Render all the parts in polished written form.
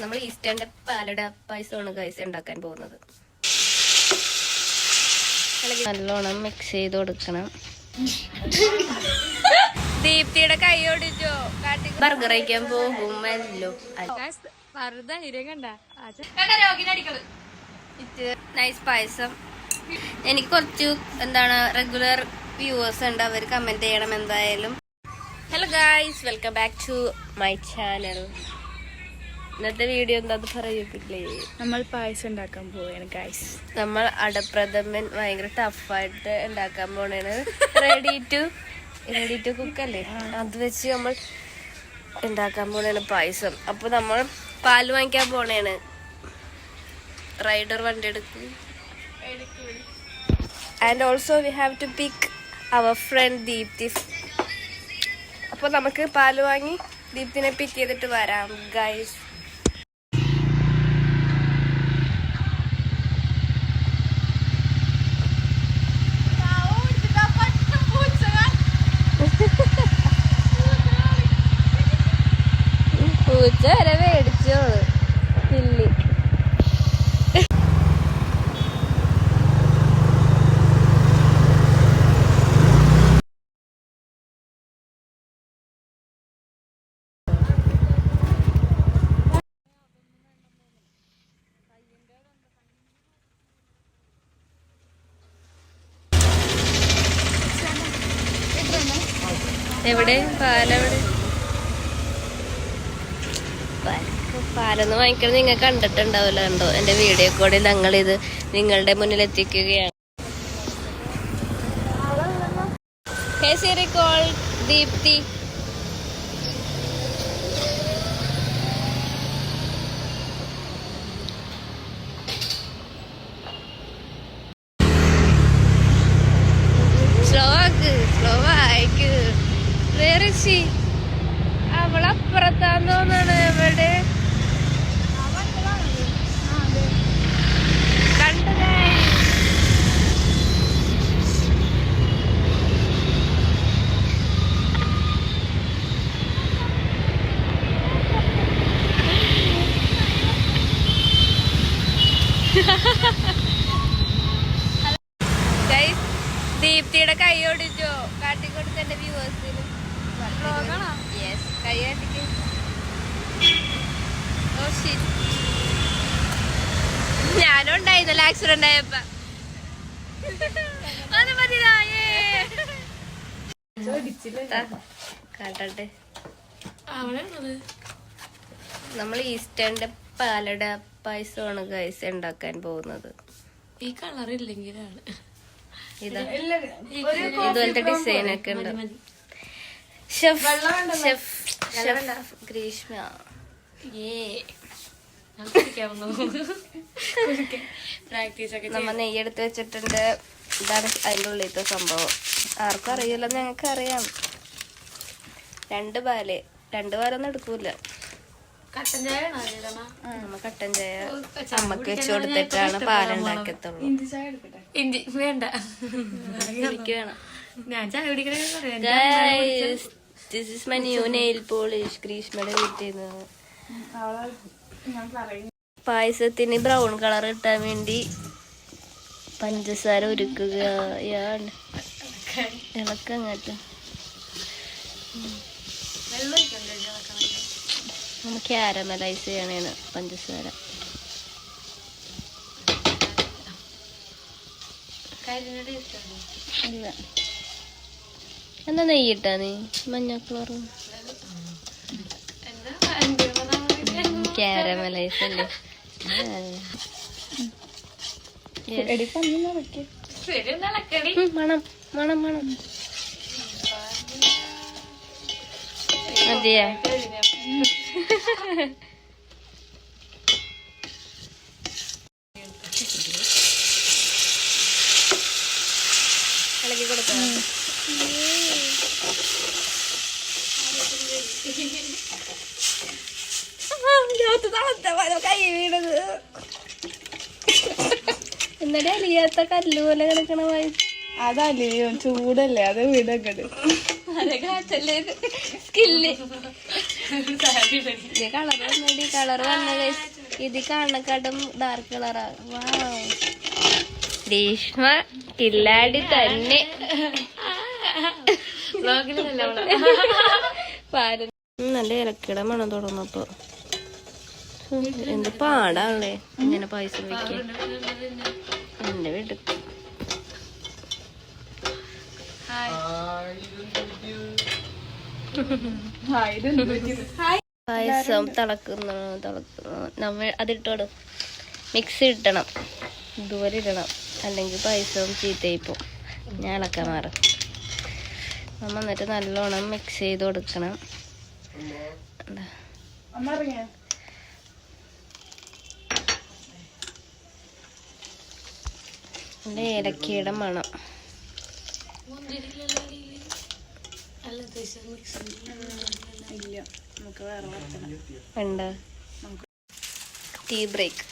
നമ്മൾ ഈസ്റ്റേന്റെ പാലട പായസമാണ് ഗൈസ് ഉണ്ടാക്കാൻ പോകുന്നത്. നല്ലോണം മിക്സ് ചെയ്ത് കൊടുക്കണം. ദീപ്തിയുടെ കൈ ഓടിച്ചോ. ബർഗർ കഴിക്കാൻ പോകുമല്ലോ. നൈസ് പായസം. എനിക്ക് കുറച്ച് റെഗുലർ വ്യൂവേഴ്സ് ഉണ്ട്, അവർ കമന്റ് ചെയ്യണം എന്തായാലും. Hello guys, welcome back to my channel. ഇന്നത്തെ വീഡിയോ എന്താന്ന് പറയത്തില്ലേ, നമ്മൾ പായസം ഉണ്ടാക്കാൻ പോവാണ് ഗൈസ്. നമ്മൾ അടപ്രഥമൻ ഭയങ്കര ടഫായിട്ട് ഉണ്ടാക്കാൻ പോണേണ്. റെഡി ടു കുക്ക് അല്ലേ, അത് വെച്ച് നമ്മൾ ഉണ്ടാക്കാൻ പോണേണ് പായസം. അപ്പൊ നമ്മൾ പാല് വാങ്ങിക്കാൻ പോണേണ്. റൈഡർ വണ്ടി എടുക്കും. And also we have to pick our friend Deepthi. അപ്പൊ നമുക്ക് പാല് വാങ്ങി ദീപ്തിനെ പിക്ക് ചെയ്തിട്ട് വരാം ഗൈസ്. പൂച്ച വരെ മേടിച്ചോളൂ പില്ലി. എവിടെ പാലെവിടെ? പാലൊന്നും വാങ്ങിക്കണം നിങ്ങൾ കണ്ടിട്ടുണ്ടാവില്ല. കണ്ടോ എന്റെ വീഡിയോ കൂടെ ഞങ്ങളിത് നിങ്ങളുടെ മുന്നിൽ എത്തിക്കുകയാണ്. ഹേ സിരി, കോൾ ദീപ്തി. സ്ലോ ആയിക്ക്. വേറെ അവളപ്പുറത്താന്ന് തോന്നാണ്. എവിടെ കണ്ടതേ? ദീപ്തിയുടെ കൈ ഓടിച്ചോ. കാട്ടിക്കൊടുത്ത് എന്റെ വ്യൂവേഴ്സിന് കൈ കാട്ടിക്ക്. ഞാനും ഉണ്ടായിരുന്നല്ലോ ആക്സിഡന്റ് ആയപ്പ. അത് കാട്ടട്ടെ. നമ്മൾ ഈസ്റ്റേന്റെ പാലട പായസമാണ് ഗൈസ് ഉണ്ടാക്കാൻ പോകുന്നത്. ഈ കളർ ഇല്ലെങ്കിലാണ് ഇതുപോലത്തെ ഡിസൈനൊക്കെ ഉണ്ട്. ഷെഫ് ഗ്രീഷ്മ. നമ്മ നെയ്യെടുത്ത് വെച്ചിട്ടുണ്ട്. ഇതാണ് അതിൻ്റെ ഉള്ളിലത്തെ സംഭവം. ആർക്കും അറിയില്ല, ഞങ്ങൾക്ക് അറിയാം. രണ്ട് പാലൊന്നും എടുക്കൂല. നമ്മ കട്ടൻ ചായ അമ്മക്ക് വെച്ച് കൊടുത്തിട്ടാണ് പാലുണ്ടാക്കത്തുള്ളൂ. വേണ്ട, എനിക്ക് വേണം. ഞാൻ ചായ കുടിക്കണ. This is my new nail polish. ഗ്രീഷ്മയുടെ വീട്ടിൽ നിന്ന്. പായസത്തിന് ബ്രൗൺ കളർ കിട്ടാൻ വേണ്ടി പഞ്ചസാര ഉരുക്കുകയാണ്. ഇളക്കങ്ങോട്ട് നമുക്ക് ക്യാരമലൈസ് ചെയ്യണേന് പഞ്ചസാര. ഇല്ല, എന്താ നെയ്യിട്ടാ നീ? മഞ്ഞ കളർ ക്യാരമലൈസ് അല്ലേ? മണം മണം മണം മതിയാ? ഇളക്കി കൊടുക്കാം. കൈ വീണത് എന്നിട്ട് അലിയാത്ത കല്ല് പോലെ കിടക്കണ വായി. അതല്ലയോ, ചൂടല്ലേ, അത് വീടൊക്കെ. അതെ, കാറ്റല്ലേ സ്കില്ല്. കളർ വന്നടി, കളർ വന്ന ഗൈസ്. ഇത് കാണക്കാട്ടും ഡാർക്ക് കളറാ. ഗ്രീഷ്മ കില്ലാടി തന്നെ. നല്ല ഇലക്കിട മണം തുടങ്ങപ്പോ. എന്ത് പാടാണല്ലേ ഇങ്ങനെ പായസം വെക്കാൻ. എന്റെ വീട്ടിൽ പായസം തിളക്കുന്നു. നമ്മൾ അതിട്ടോട് മിക്സ് ഇട്ടണം, ഇതുപോലെ ഇടണം, അല്ലെങ്കിൽ പായസവും ചീത്തയിപ്പോ. ഞാൻ ഇളക്കാൻ മാറും. നമ്മൾ എന്നിട്ട് നല്ലോണം മിക്സ് ചെയ്ത് കൊടുക്കണം. ഏലക്കയുടെ മണം ഉണ്ട്. Tea break.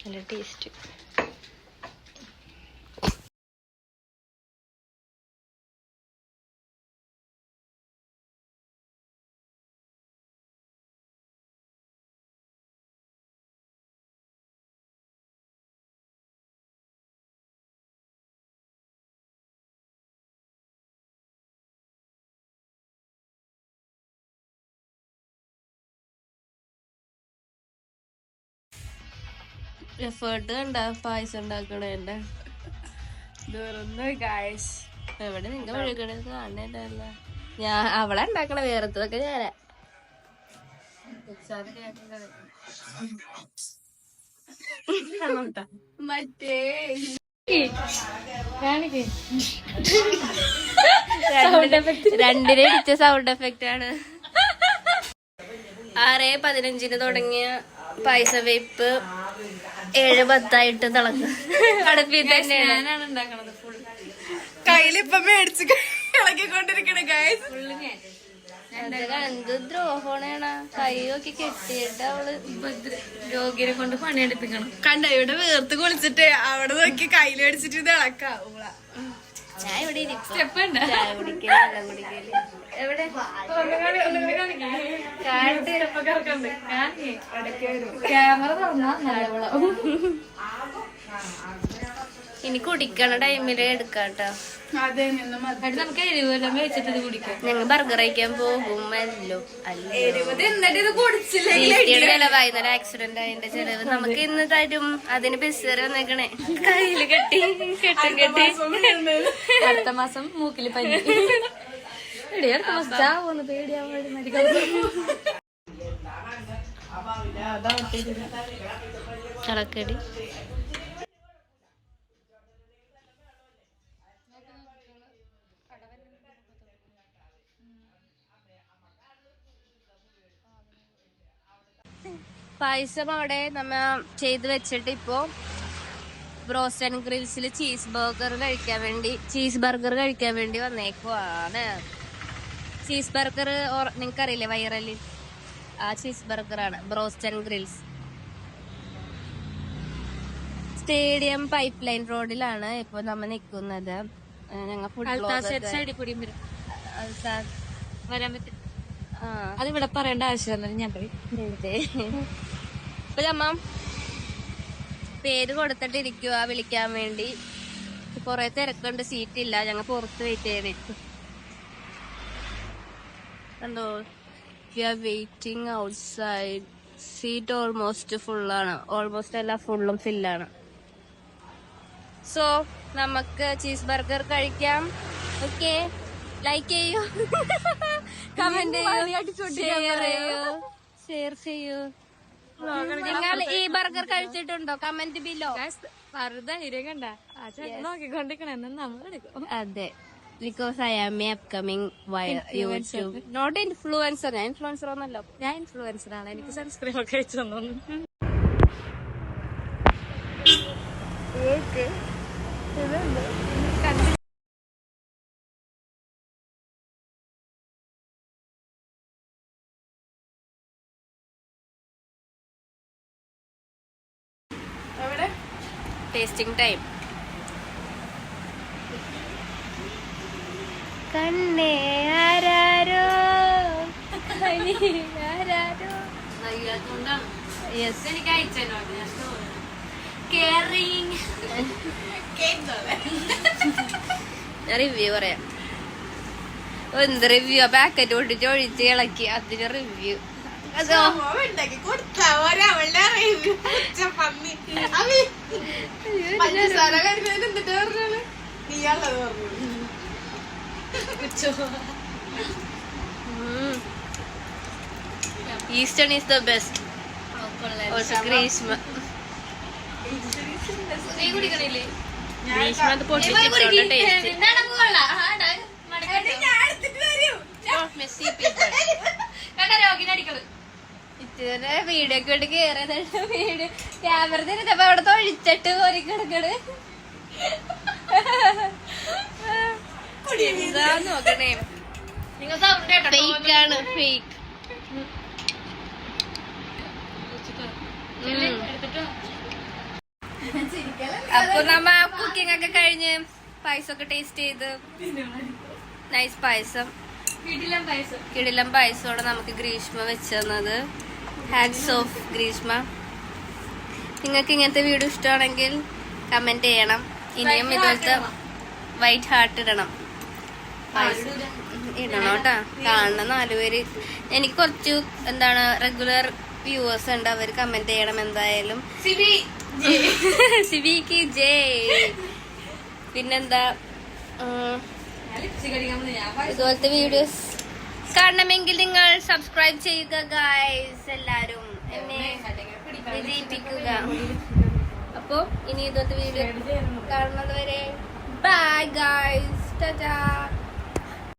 നല്ല ടേസ്റ്റ്. എഫേർട്ട് കണ്ട പായസം ഉണ്ടാക്കണേന്റെ. എവിടെ നിങ്ങ ഒഴുകണത് കാണേണ്ടല്ല. ഞാൻ അവളെ ഉണ്ടാക്കണ, വേറത്തതൊക്കെ ഞാനാ. മറ്റേ രണ്ടിനെ ഇടിച്ച സൗണ്ട് എഫക്റ്റ് ആണ്. 6:15 തുടങ്ങിയ പായസ വെയ്പ്പ് 7:10 തിളക്കും. അടുപ്പിൽ തന്നെയാണ് കയ്യിലിപ്പൊ മേടിച്ച് ഇളക്കിക്കൊണ്ടിരിക്കണ ഗൈസ്. എന്ത് ദ്രോഹോണാണ്. കൈ നോക്കി കെട്ടിയിട്ട് അവള് രോഗിനെ കൊണ്ട് പണിയെടുപ്പിക്കണം. കണ്ട ഇവിടെ വേർത്ത് കുളിച്ചിട്ട് അവിടെ നോക്കി കയ്യിൽ മേടിച്ചിട്ട് ഇത് ഇളക്കാം. ഞാൻ ഇവിടെ എവിടെ ക്യാമറ തുറന്നാ നല്ലവള. ഇനി കുടിക്കണ ടൈമില് എടുക്കാട്ടോ. നമുക്ക് 70 വെച്ചിട്ട് ഇത് കുടിക്കാം. ഞങ്ങൾ ബർഗർ കഴിക്കാൻ പോകുമല്ലോ. കുടിച്ചില്ലേ ചെലവായി. നല്ല ആക്സിഡന്റ് ആയതിന്റെ ചെലവ് നമുക്ക് ഇന്ന് തരും. അതിന് ബസ് വന്നേക്കണേ. കയ്യില് കെട്ടി അടുത്ത മാസം മൂക്കില് പനി. അടുത്ത മാസം ചാവോന്ന് പേടിയാവാൻ ചളക്കടി. പായസം അവിടെ നമ്മ ചെയ്ത് വെച്ചിട്ട് ഇപ്പോ ബ്രോസ്റ്റ് ആൻഡ് ഗ്രിൽസിൽ ചീസ് ബർഗർ കഴിക്കാൻ വേണ്ടി വന്നേക്കുവാണ്. ചീസ് ബർഗർ നിങ്ങൾക്കറിയില്ലേ വൈറല്? ആ ചീസ് ബർഗറാണ് broast and grills. Stadium pipeline റോഡിലാണ് ഇപ്പൊ നമ്മ നിക്കുന്നത്. ഞങ്ങൾ വരാൻ പറ്റും. അതിവിടെ പറയേണ്ട ആവശ്യം ഞാൻ പറയും. ഇപ്പൊ നമ്മ പേര് കൊടുത്തിട്ടിരിക്കുക വിളിക്കാൻ വേണ്ടി. കൊറേ തിരക്കുണ്ട്, സീറ്റ് ഇല്ല. ഞങ്ങൾ പുറത്ത് വെയിറ്റ് ചെയ്തിരിക്കും. കണ്ടോ, we are waiting outside. Seat almost ഫുള്ളാണ്. ഓൾമോസ്റ്റ് എല്ലാം ഫുള്ളും ഫില്ലാണ്. സോ നമുക്ക് ചീസ് ബർഗർ കഴിക്കാം. ഓക്കെ, ലൈക്ക് ചെയ്യൂ, കമന്റ് ചെയ്യൂ, ഷെയർ ചെയ്യൂ. നിങ്ങൾ ഈ ബർഗർ കഴിച്ചിട്ടുണ്ടോ? Comment below. കണ്ട നോക്കിക്കൊണ്ടിരിക്കണ നമ്മളെടുക്കും. അതെ, because I am a upcoming YouTube not influencer. ഞാൻ ഇൻഫ്ലുവൻസർ ഒന്നല്ലോ. ഞാൻ ഇൻഫ്ലുവൻസർ ആണ്. എനിക്ക് സൺസ്ക്രീൻ ഒക്കെ അയച്ചു തന്നു. Tasting time. കണ്ണേ ആരാരോ ആരാരോ. Yes. ഞാൻ റിവ്യൂ പറയാം. എന്ത് റിവ്യൂ? പാക്കറ്റ് പൊട്ടിച്ച് ഒഴിച്ച് ഇളക്കി അതിന് റിവ്യൂ. അതോ eastern is the best. Greeshma Greeshma അത് പൊട്ടിച്ചിട്ടുണ്ട് ടേസ്റ്റ്. ഇച്ചിരി വീഡിയോ ഒക്കെ വേണ്ടി കേറിയതാണ്. വീഡിയോ ക്യാമറ തിരിച്ചപ്പോ അവിടെ തൊഴിച്ചിട്ട് കോരി കിടക്കണ്. എന്താ നോക്കണേ? ഫേക്കാണ്, ഫേക്ക്. അപ്പൊ നമ്മ കുക്കിംഗ് ഒക്കെ കഴിഞ്ഞ് പായസമൊക്കെ ടേസ്റ്റ് ചെയ്ത് നൈസ് പായസം, കിടിലം പായസമാണ് നമുക്ക് ഗ്രീഷ്മ വെച്ച് തന്നത്. Hats off Greeshma. നിങ്ങൾക്ക് ഇങ്ങനത്തെ വീഡിയോ ഇഷ്ടമാണെങ്കിൽ കമന്റ് ചെയ്യണം. ഇനിയും ഇതുപോലത്തെ വൈറ്റ് ഹാർട്ട് ഇടണം. ഇടണം കേട്ടാ. കാണണം 4 പേര്. എനിക്ക് കുറച്ച് റെഗുലർ വ്യൂവേഴ്സ് ഉണ്ട്. അവർ കമന്റ് ചെയ്യണം എന്തായാലും. സിവിക്ക് ജയ്. പിന്നെന്താ ഇതുപോലത്തെ വീഡിയോസ് കാണണമെങ്കിൽ നിങ്ങൾ സബ്സ്ക്രൈബ് ചെയ്യുക ഗൈസ്. എല്ലാരും എന്നെ വിജയിപ്പിക്കുക. അപ്പൊ ഇനി ഇതുപോലത്തെ വീഡിയോ കാണുന്നത് വരെ ബൈ ഗൈസ്. ടാറ്റാ.